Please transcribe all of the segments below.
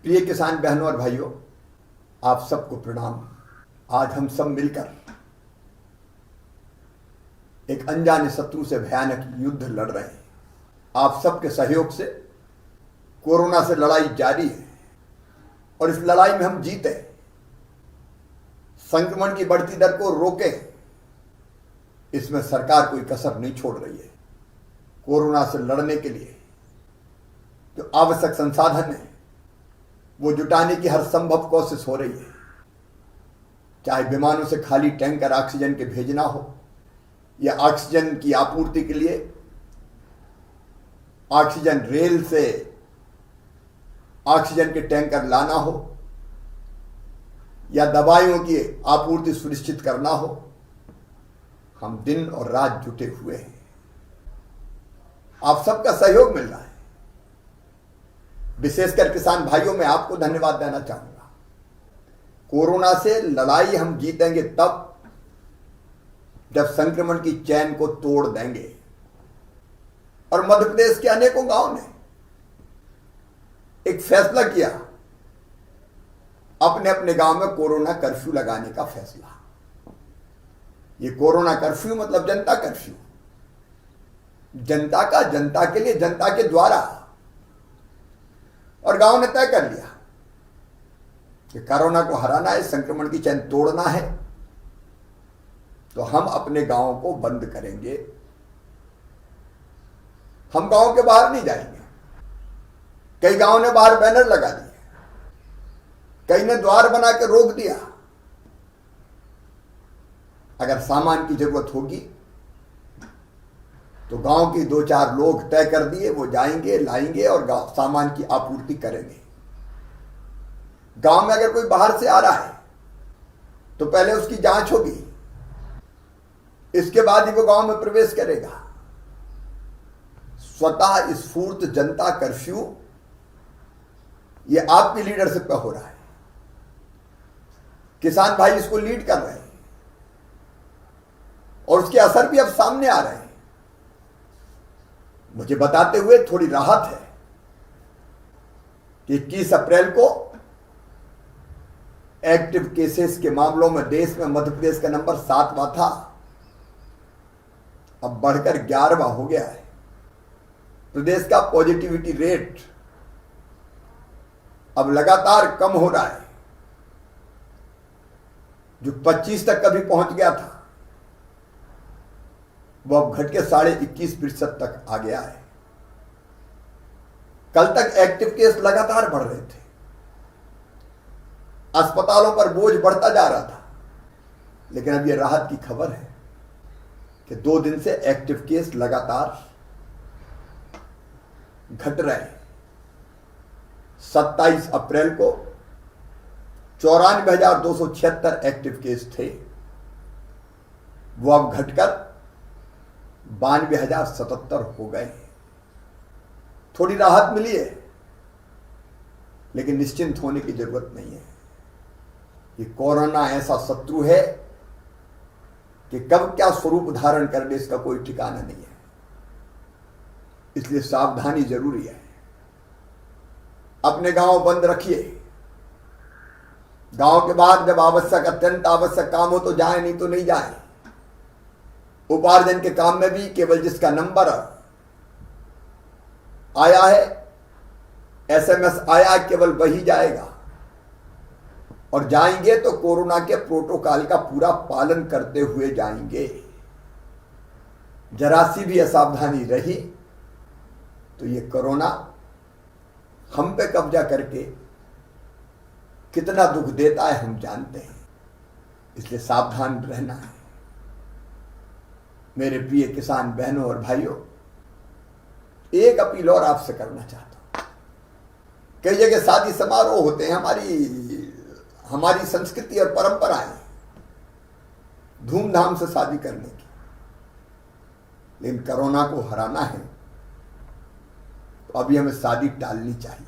प्रिय किसान बहनों और भाइयों, आप सबको प्रणाम। आज हम सब मिलकर एक अनजाने शत्रु से भयानक युद्ध लड़ रहे हैं। आप सबके सहयोग से कोरोना से लड़ाई जारी है और इस लड़ाई में हम जीते, संक्रमण की बढ़ती दर को रोके, इसमें सरकार कोई कसर नहीं छोड़ रही है। कोरोना से लड़ने के लिए जो आवश्यक संसाधन है वो जुटाने की हर संभव कोशिश हो रही है। चाहे विमानों से खाली टैंकर ऑक्सीजन के भेजना हो या ऑक्सीजन की आपूर्ति के लिए ऑक्सीजन रेल से ऑक्सीजन के टैंकर लाना हो या दवाइयों की आपूर्ति सुनिश्चित करना हो, हम दिन और रात जुटे हुए हैं। आप सबका सहयोग मिल रहा है। विशेषकर किसान भाइयों में आपको धन्यवाद देना चाहूंगा। कोरोना से लड़ाई हम जीतेंगे तब जब संक्रमण की चैन को तोड़ देंगे। और मध्य प्रदेश के अनेकों गांव ने एक फैसला किया, अपने अपने गांव में कोरोना कर्फ्यू लगाने का फैसला। ये कोरोना कर्फ्यू मतलब जनता कर्फ्यू, जनता का, जनता के लिए, जनता के द्वारा। और गांव ने तय कर लिया कि कोरोना को हराना है, संक्रमण की चैन तोड़ना है, तो हम अपने गांव को बंद करेंगे। हम गांव के बाहर नहीं जाएंगे। कई गांव ने बाहर बैनर लगा दिए, कई ने द्वार बना के रोक दिया। अगर सामान की जरूरत होगी तो गांव के 2-4 लोग तय कर दिए, वो जाएंगे, लाएंगे और सामान की आपूर्ति करेंगे। गांव में अगर कोई बाहर से आ रहा है तो पहले उसकी जांच होगी, इसके बाद ही वो गांव में प्रवेश करेगा। स्वतः स्फूर्त जनता कर्फ्यू ये आपकी लीडरशिप पे हो रहा है। किसान भाई इसको लीड कर रहे हैं और उसके असर भी अब सामने आ रहे हैं। मुझे बताते हुए थोड़ी राहत है कि 21 अप्रैल को एक्टिव केसेस के मामलों में देश में मध्य प्रदेश का नंबर 7वां था, अब बढ़कर 11वां हो गया है। प्रदेश का पॉजिटिविटी रेट अब लगातार कम हो रहा है। जो 25 तक कभी पहुंच गया था वो अब घट के 21.5% तक आ गया है। कल तक एक्टिव केस लगातार बढ़ रहे थे, अस्पतालों पर बोझ बढ़ता जा रहा था, लेकिन अब यह राहत की खबर है कि 2 दिन से एक्टिव केस लगातार घट रहे हैं। 27 अप्रैल को 94,276 एक्टिव केस थे, वो अब घटकर 92,077 हो गए। थोड़ी राहत मिली है, लेकिन निश्चिंत होने की जरूरत नहीं है। ये कोरोना ऐसा शत्रु है कि कब क्या स्वरूप धारण कर ले इसका कोई ठिकाना नहीं है। इसलिए सावधानी जरूरी है। अपने गांव बंद रखिए। गांव के बाहर जब आवश्यक, अत्यंत आवश्यक काम हो तो जाए, नहीं तो नहीं जाए। उपार्जन के काम में भी केवल जिसका नंबर आया है, SMS आया है, केवल वही जाएगा। और जाएंगे तो कोरोना के प्रोटोकॉल का पूरा पालन करते हुए जाएंगे। जरा सी भी असावधानी रही तो ये कोरोना हम पे कब्जा करके कितना दुख देता है हम जानते हैं। इसलिए सावधान रहना है। मेरे प्रिय किसान बहनों और भाइयों, एक अपील और आपसे करना चाहता हूं। कई जगह शादी समारोह होते हैं, हमारी संस्कृति और परंपराएं धूमधाम से शादी करने की, लेकिन कोरोना को हराना है तो अभी हमें शादी टालनी चाहिए।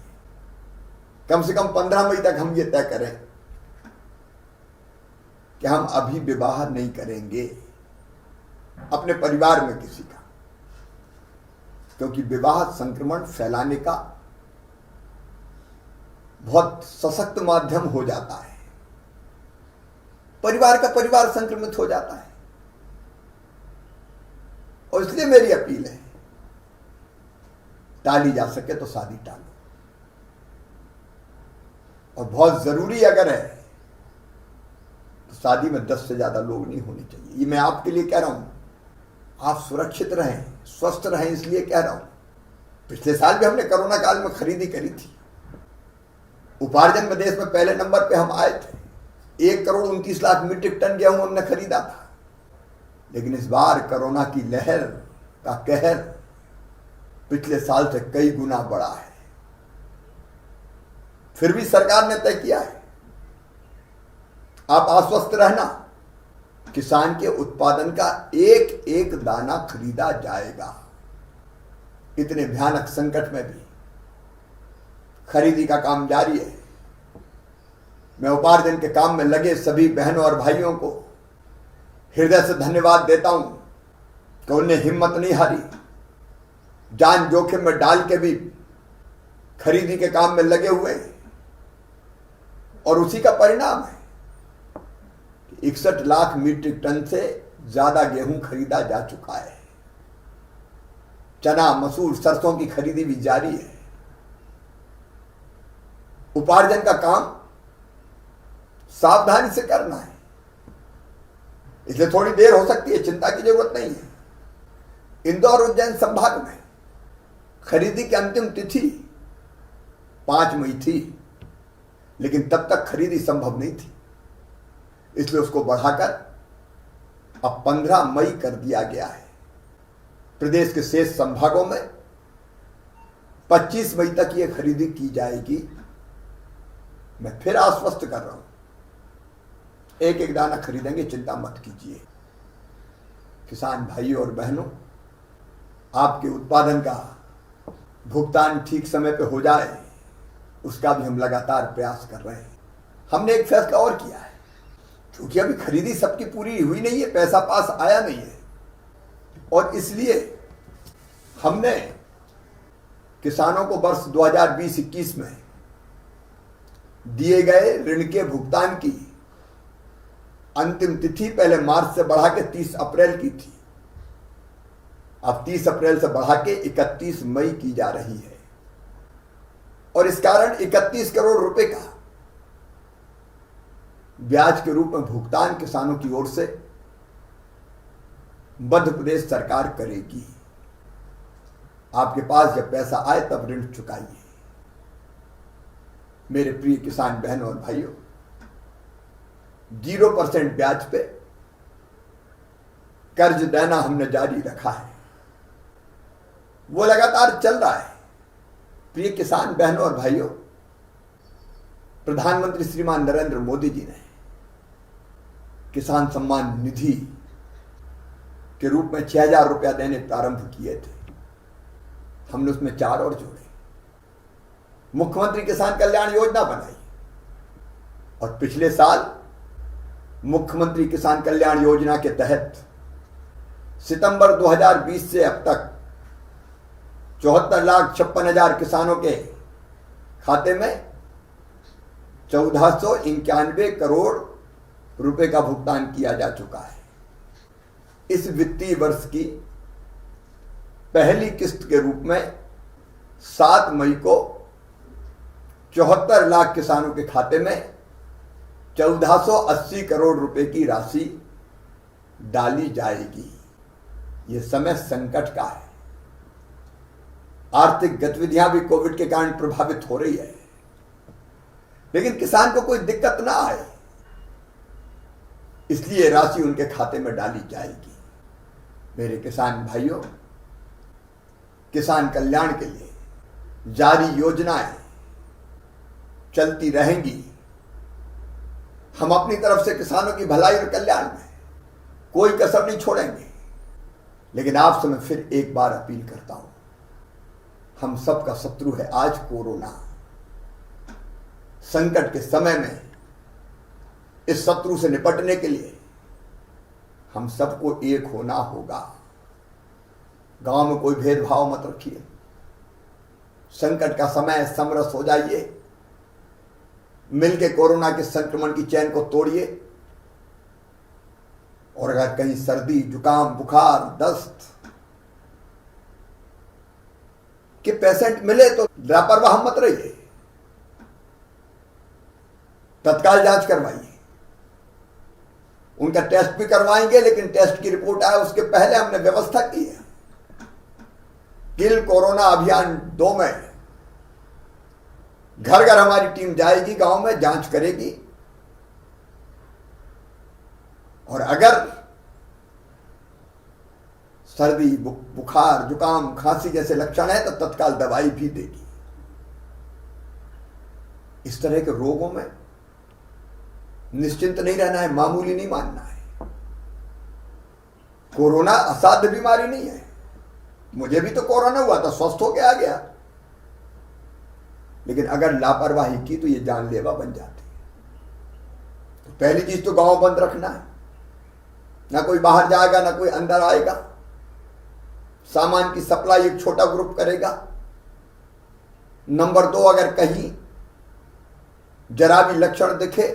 कम से कम 15 मई तक हम ये तय करें कि हम अभी विवाह नहीं करेंगे अपने परिवार में किसी का, क्योंकि विवाह संक्रमण फैलाने का बहुत सशक्त माध्यम हो जाता है, परिवार का परिवार संक्रमित हो जाता है। और इसलिए मेरी अपील है, टाली जा सके तो शादी टालो, और बहुत जरूरी अगर है तो शादी में 10 से ज्यादा लोग नहीं होने चाहिए। ये मैं आपके लिए कह रहा हूं, आप सुरक्षित रहें, स्वस्थ रहें, इसलिए कह रहा हूं। पिछले साल भी हमने कोरोना काल में खरीदी करी थी। उपार्जन में देश में पहले नंबर पे हम आए थे। 1,29,00,000 मीट्रिक टन गेहूं हमने खरीदा था। लेकिन इस बार कोरोना की लहर का कहर पिछले साल से कई गुना बढ़ा है। फिर भी सरकार ने तय किया है, आप आश्वस्त रहना, किसान के उत्पादन का एक एक दाना खरीदा जाएगा। इतने भयानक संकट में भी खरीदी का काम जारी है। मैं उपार्जन के काम में लगे सभी बहनों और भाइयों को हृदय से धन्यवाद देता हूं कि उन्हें हिम्मत नहीं हारी, जान जोखिम में डाल के भी खरीदी के काम में लगे हुए हैं। और उसी का परिणाम है कि 61 लाख मीट्रिक टन से ज्यादा गेहूं खरीदा जा चुका है। चना, मसूर, सरसों की खरीदी भी जारी है। उपार्जन का काम सावधानी से करना है, इसलिए थोड़ी देर हो सकती है, चिंता की जरूरत नहीं है। इंदौर उज्जैन संभाग में खरीदी की अंतिम तिथि 5 मई थी, लेकिन तब तक खरीदी संभव नहीं थी, इसलिए उसको बढ़ाकर अब 15 मई कर दिया गया है। प्रदेश के शेष संभागों में 25 मई तक यह खरीदी की जाएगी। मैं फिर आश्वस्त कर रहा हूं, एक एक दाना खरीदेंगे, चिंता मत कीजिए। किसान भाइयों और बहनों, आपके उत्पादन का भुगतान ठीक समय पे हो जाए, उसका भी हम लगातार प्रयास कर रहे हैं। हमने एक फैसला और किया है, क्योंकि अभी खरीदी सबकी पूरी हुई नहीं है, पैसा पास आया नहीं है, और इसलिए हमने किसानों को वर्ष 2020-21 में दिए गए ऋण के भुगतान की अंतिम तिथि पहले मार्च से बढ़ा के 30 अप्रैल की थी। अब 30 अप्रैल से बढ़ा के 31 मई की जा रही है, और इस कारण 31 करोड़ रुपए का ब्याज के रूप में भुगतान किसानों की ओर से मध्य प्रदेश सरकार करेगी। आपके पास जब पैसा आए तब ऋण चुकाइए। मेरे प्रिय किसान बहनों और भाइयों, 0% ब्याज पे कर्ज देना हमने जारी रखा है, वो लगातार चल रहा है। प्रिय किसान बहनों और भाइयों, प्रधानमंत्री श्रीमान नरेंद्र मोदी जी ने किसान सम्मान निधि के रूप में 6,000 रुपया देने प्रारंभ किए थे। हमने उसमें 4 और जोड़े। मुख्यमंत्री किसान कल्याण योजना बनाई, और पिछले साल मुख्यमंत्री किसान कल्याण योजना के तहत सितंबर 2020 से अब तक 74,56,000 किसानों के खाते में 1,491 करोड़ रुपए का भुगतान किया जा चुका है। इस वित्तीय वर्ष की पहली किस्त के रूप में 7 मई को 74 लाख किसानों के खाते में 1,480 करोड़ रुपए की राशि डाली जाएगी। यह समय संकट का है, आर्थिक गतिविधियां भी कोविड के कारण प्रभावित हो रही है, लेकिन किसान को कोई दिक्कत ना आए, इसलिए राशि उनके खाते में डाली जाएगी। मेरे किसान भाइयों, किसान कल्याण के लिए जारी योजनाएं चलती रहेंगी। हम अपनी तरफ से किसानों की भलाई और कल्याण में कोई कसर नहीं छोड़ेंगे। लेकिन आपसे मैं फिर एक बार अपील करता हूं, हम सबका शत्रु है आज कोरोना। संकट के समय में इस शत्रु से निपटने के लिए हम सबको एक होना होगा। गांव में कोई भेदभाव मत रखिए। संकट का समय समरस हो जाइए, मिलके कोरोना के संक्रमण की चैन को तोड़िए। और अगर कहीं सर्दी, जुकाम, बुखार, दस्त के पेशेंट मिले तो लापरवाह मत रहिए, तत्काल जांच करवाइए। उनका टेस्ट भी करवाएंगे, लेकिन टेस्ट की रिपोर्ट आए उसके पहले हमने व्यवस्था की है। किल कोरोना अभियान 2 में घर घर हमारी टीम जाएगी, गांव में जांच करेगी, और अगर सर्दी, बुखार, जुकाम, खांसी जैसे लक्षण है तो तत्काल दवाई भी देगी। इस तरह के रोगों में निश्चिंत नहीं रहना है, मामूली नहीं मानना है। कोरोना असाध्य बीमारी नहीं है। मुझे भी तो कोरोना हुआ था, स्वस्थ होके आ गया, लेकिन अगर लापरवाही की तो ये जानलेवा बन जाती है। तो पहली चीज तो गांव बंद रखना है, ना कोई बाहर जाएगा ना कोई अंदर आएगा। सामान की सप्लाई एक छोटा ग्रुप करेगा। नंबर 2, अगर कहीं जरा भी लक्षण दिखे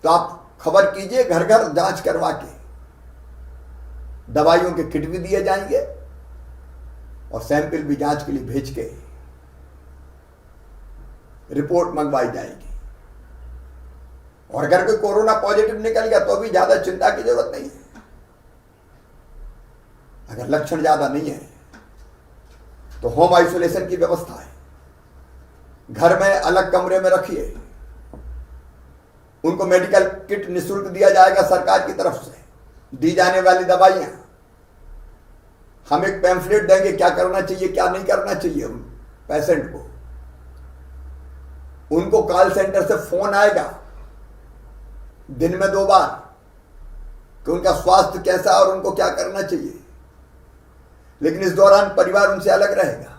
तो आप खबर कीजिए, घर घर जांच करवा के दवाइयों के किट भी दिए जाएंगे और सैंपल भी जांच के लिए भेज के रिपोर्ट मंगवाई जाएगी। और अगर कोई कोरोना पॉजिटिव निकल गया तो भी ज्यादा चिंता की जरूरत नहीं है। अगर लक्षण ज्यादा नहीं है तो होम आइसोलेशन की व्यवस्था है। घर में अलग कमरे में रखिए। उनको मेडिकल किट निःशुल्क दिया जाएगा सरकार की तरफ से, दी जाने वाली दवाइयां। हम एक पैम्फलेट देंगे क्या करना चाहिए क्या नहीं करना चाहिए उन पेशेंट को। उनको कॉल सेंटर से फोन आएगा दिन में 2 बार कि उनका स्वास्थ्य कैसा और उनको क्या करना चाहिए। लेकिन इस दौरान परिवार उनसे अलग रहेगा।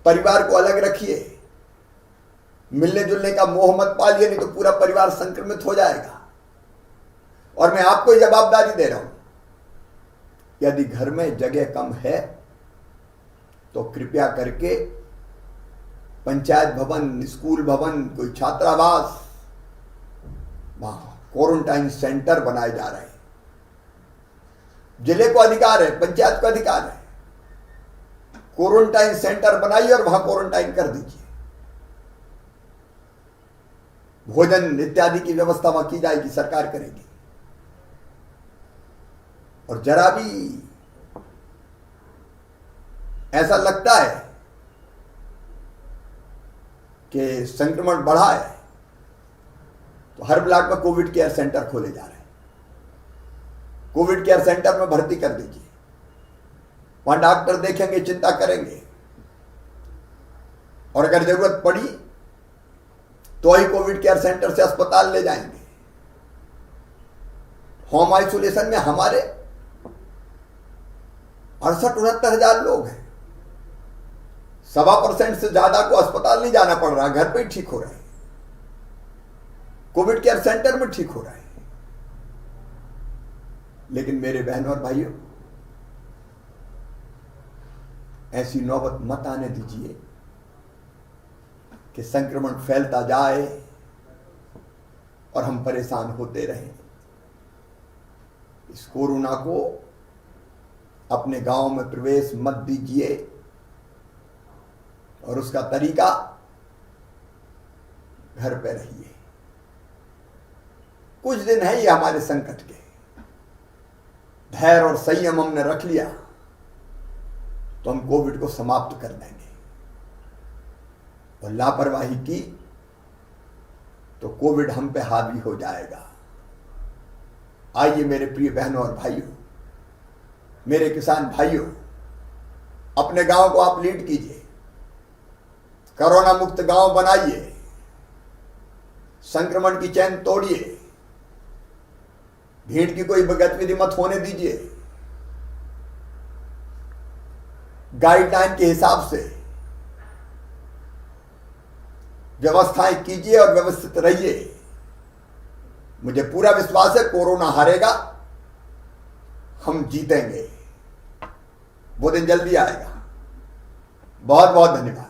परिवार को अलग रखिए। मिलने जुलने का मोह मत पालिए, नहीं तो पूरा परिवार संक्रमित हो जाएगा। और मैं आपको जवाबदारी दे रहा हूं, यदि घर में जगह कम है तो कृपया करके पंचायत भवन, स्कूल भवन, कोई छात्रावास, वहां क्वारंटाइन सेंटर बनाए जा रहे हैं। जिले को अधिकार है, पंचायत को अधिकार है। क्वारंटाइन सेंटर बनाइए और वहां क्वारंटाइन कर दीजिए। भोजन इत्यादि की व्यवस्था वहां की जाएगी, सरकार करेगी। और जरा भी ऐसा लगता है कि संक्रमण बढ़ा है तो हर ब्लॉक में कोविड केयर सेंटर खोले जा रहे हैं। कोविड केयर सेंटर में भर्ती कर दीजिए। वहां डॉक्टर देखेंगे, चिंता करेंगे, और अगर जरूरत पड़ी तो ही कोविड केयर सेंटर से अस्पताल ले जाएंगे। होम आइसोलेशन में हमारे 68-69 हजार लोग हैं। 1.25% से ज्यादा को अस्पताल नहीं जाना पड़ रहा, घर पे ही ठीक हो रहा है, कोविड केयर सेंटर में ठीक हो रहा है। लेकिन मेरे बहनों और भाइयों, ऐसी नौबत मत आने दीजिए कि संक्रमण फैलता जाए और हम परेशान होते रहें। इस कोरोना को अपने गांव में प्रवेश मत दीजिए, और उसका तरीका घर पे रहिए। कुछ दिन है ये हमारे संकट के, धैर्य और संयम हमने रख लिया तो हम कोविड को समाप्त कर देंगे। और लापरवाही की तो कोविड हम पे हावी हो जाएगा। आइए मेरे प्रिय बहनों और भाइयों, मेरे किसान भाइयों, अपने गांव को आप लीड कीजिए, कोरोना मुक्त गांव बनाइए, संक्रमण की चैन तोड़िए, भीड़ की कोई गतिविधि मत होने दीजिए। गाइडलाइन के हिसाब से व्यवस्थाएं कीजिए और व्यवस्थित रहिए। मुझे पूरा विश्वास है कोरोना हारेगा, हम जीतेंगे, वो दिन जल्दी आएगा। बहुत बहुत धन्यवाद।